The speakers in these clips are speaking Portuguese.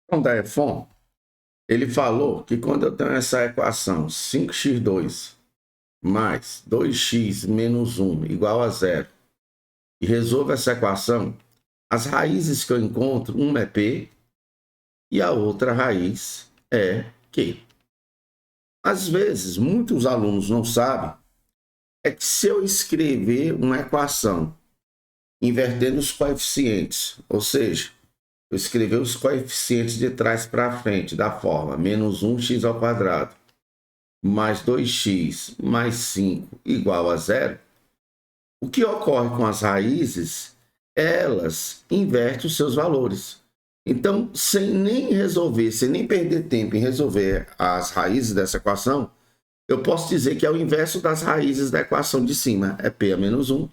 Então, da EFON, ele falou que quando eu tenho essa equação 5x2 mais 2x menos 1 igual a zero, e resolvo essa equação, as raízes que eu encontro, uma é P e a outra raiz é Q. Às vezes, muitos alunos não sabem, é que se eu escrever uma equação invertendo os coeficientes, ou seja, eu escrever os coeficientes de trás para frente da forma menos 1x ao quadrado mais 2x mais 5 igual a zero, o que ocorre com as raízes, elas invertem os seus valores. Então, sem nem resolver, sem nem perder tempo em resolver as raízes dessa equação, eu posso dizer que é o inverso das raízes da equação de cima. É P a menos 1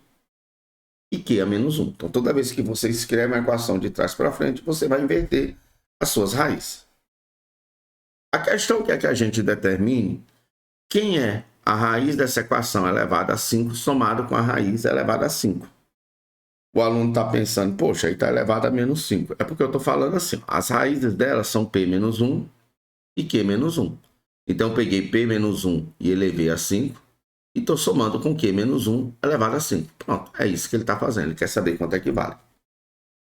e Q a menos 1. Então, toda vez que você escreve uma equação de trás para frente, você vai inverter as suas raízes. A questão que é que a gente determine quem é a raiz dessa equação elevada a 5 somado com a raiz elevada a 5. O aluno está pensando, poxa, aí está elevado a menos 5. É porque eu estou falando assim, as raízes delas são P menos 1 e Q menos 1. Então, eu peguei P menos 1 e elevei a 5 e estou somando com Q menos 1 elevado a 5. Pronto, é isso que ele está fazendo, ele quer saber quanto é que vale.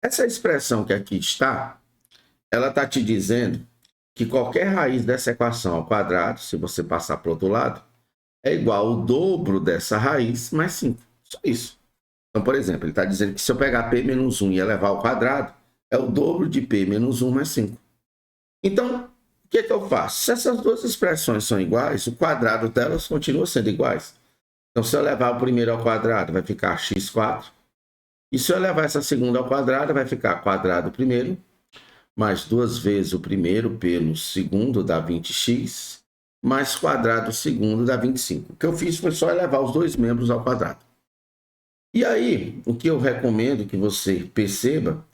Essa expressão que aqui está, ela está te dizendo que qualquer raiz dessa equação ao quadrado, se você passar para o outro lado, é igual ao dobro dessa raiz mais 5. Só isso. Então, por exemplo, ele está dizendo que se eu pegar P menos 1 e elevar ao quadrado, é o dobro de P menos 1 mais 5. Então, o que é que eu faço? Se essas duas expressões são iguais, o quadrado delas continua sendo iguais. Então, se eu levar o primeiro ao quadrado, vai ficar x4. E se eu levar essa segunda ao quadrado, vai ficar quadrado primeiro, mais 2 vezes o primeiro pelo segundo dá 20x, mais quadrado segundo dá 25. O que eu fiz foi só elevar os dois membros ao quadrado. E aí, o que eu recomendo que você perceba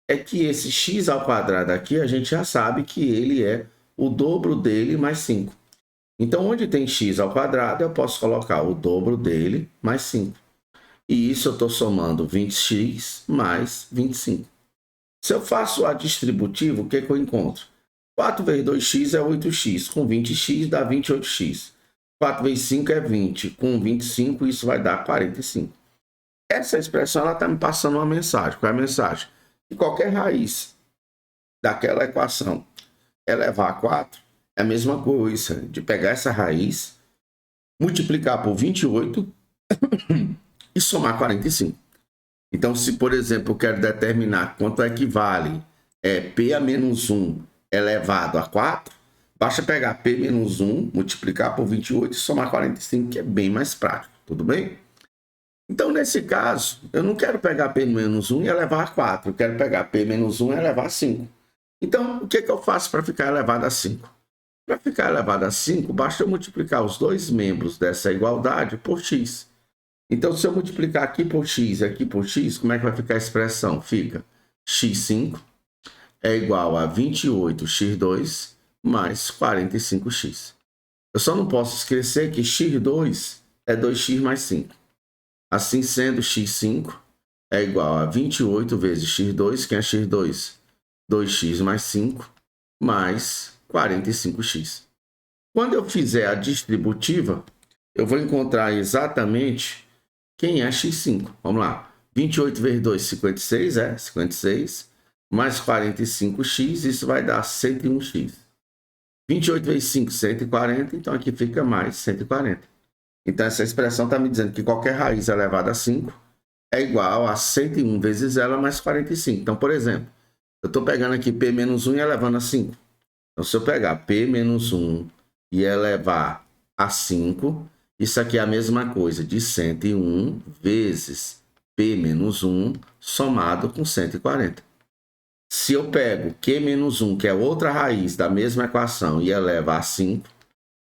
é que esse x ao quadrado aqui, a gente já sabe que ele é o dobro dele mais 5. Então, onde tem x ao quadrado, eu posso colocar o dobro dele mais 5. E isso eu estou somando 20x mais 25. Se eu faço a distributiva, o que, que eu encontro? 4 vezes 2x é 8x, com 20x dá 28x. 4 vezes 5 é 20, com 25 isso vai dar 45. Essa expressão está me passando uma mensagem. Qual é a mensagem? Que qualquer raiz daquela equação elevar a 4 é a mesma coisa de pegar essa raiz, multiplicar por 28 e somar 45. Então, se, por exemplo, eu quero determinar quanto equivale P a menos 1 elevado a 4, basta pegar P menos 1, multiplicar por 28 e somar 45, que é bem mais prático. Tudo bem? Então, nesse caso, eu não quero pegar P menos 1 e elevar a 4. Eu quero pegar P menos 1 e elevar a 5. Então, o que, é que eu faço para ficar elevado a 5? Para ficar elevado a 5, basta eu multiplicar os dois membros dessa igualdade por x. Então, se eu multiplicar aqui por x e aqui por x, como é que vai ficar a expressão? Fica x5 é igual a 28x2 mais 45x. Eu só não posso esquecer que x2 é 2x mais 5. Assim sendo, x5 é igual a 28 vezes x2, que é x2? 2x mais 5, mais 45x. Quando eu fizer a distributiva, eu vou encontrar exatamente quem é x5. Vamos lá. 28 vezes 2, 56, 56, mais 45x, isso vai dar 101x. 28 vezes 5, 140, então aqui fica mais 140. Então, essa expressão está me dizendo que qualquer raiz elevada a 5 é igual a 101 vezes ela mais 45. Então, por exemplo, eu estou pegando aqui P menos 1 e elevando a 5. Então, se eu pegar P menos 1 e elevar a 5, isso aqui é a mesma coisa de 101 vezes P menos 1 somado com 140. Se eu pego Q menos 1, que é outra raiz da mesma equação, e elevar a 5,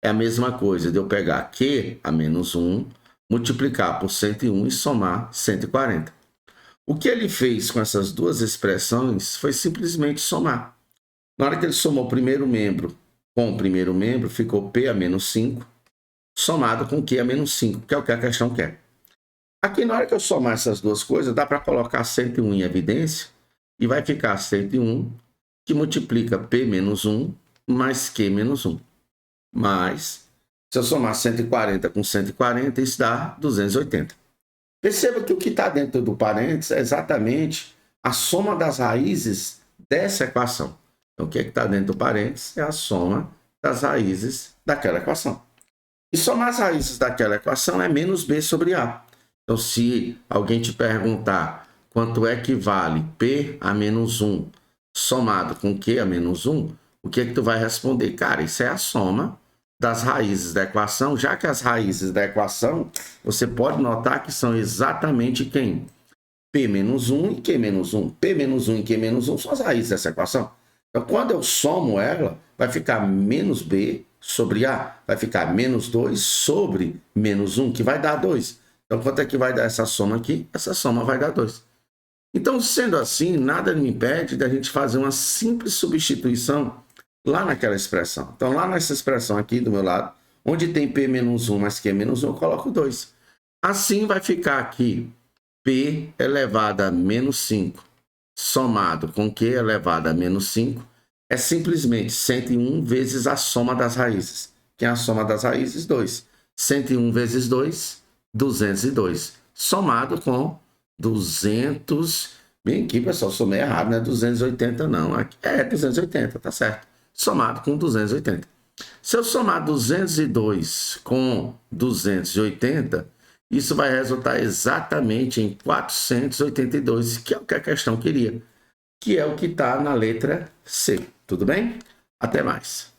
é a mesma coisa de eu pegar Q a menos 1, multiplicar por 101 e somar 140. O que ele fez com essas duas expressões foi simplesmente somar. Na hora que ele somou o primeiro membro com o primeiro membro, ficou P a menos 5, somado com Q a menos 5, que é o que a questão quer. Aqui, na hora que eu somar essas duas coisas, dá para colocar 101 em evidência, e vai ficar 101 que multiplica P menos 1 mais Q menos 1. Mas, se eu somar 140 com 140, isso dá 280. Perceba que o que está dentro do parênteses é exatamente a soma das raízes dessa equação. Então, o que está dentro do parênteses é a soma das raízes daquela equação. E somar as raízes daquela equação é menos B sobre A. Então, se alguém te perguntar quanto é que vale P a menos 1 somado com Q a menos 1, o que é que tu vai responder? Cara, isso é a soma das raízes da equação, já que as raízes da equação, você pode notar que são exatamente quem? P menos 1 e Q menos 1. P menos 1 e Q menos 1 são as raízes dessa equação. Então, quando eu somo ela, vai ficar menos B sobre A, vai ficar menos 2 sobre menos 1, que vai dar 2. Então, quanto é que vai dar essa soma aqui? Essa soma vai dar 2. Então, sendo assim, nada me impede da gente fazer uma simples substituição lá naquela expressão. Então, lá nessa expressão aqui do meu lado, onde tem P menos 1 mais Q menos 1, eu coloco 2. Assim vai ficar aqui P elevado a menos 5 somado com Q elevado a menos 5 é simplesmente 101 vezes a soma das raízes. Que é a soma das raízes? 2. 101 vezes 2, 202. Somado com 200... Bem aqui, pessoal, somei errado, não é 280 não. Aqui é 280, tá certo. Somado com 280. Se eu somar 202 com 280, isso vai resultar exatamente em 482, que é o que a questão queria, que é o que está na letra C. Tudo bem? Até mais.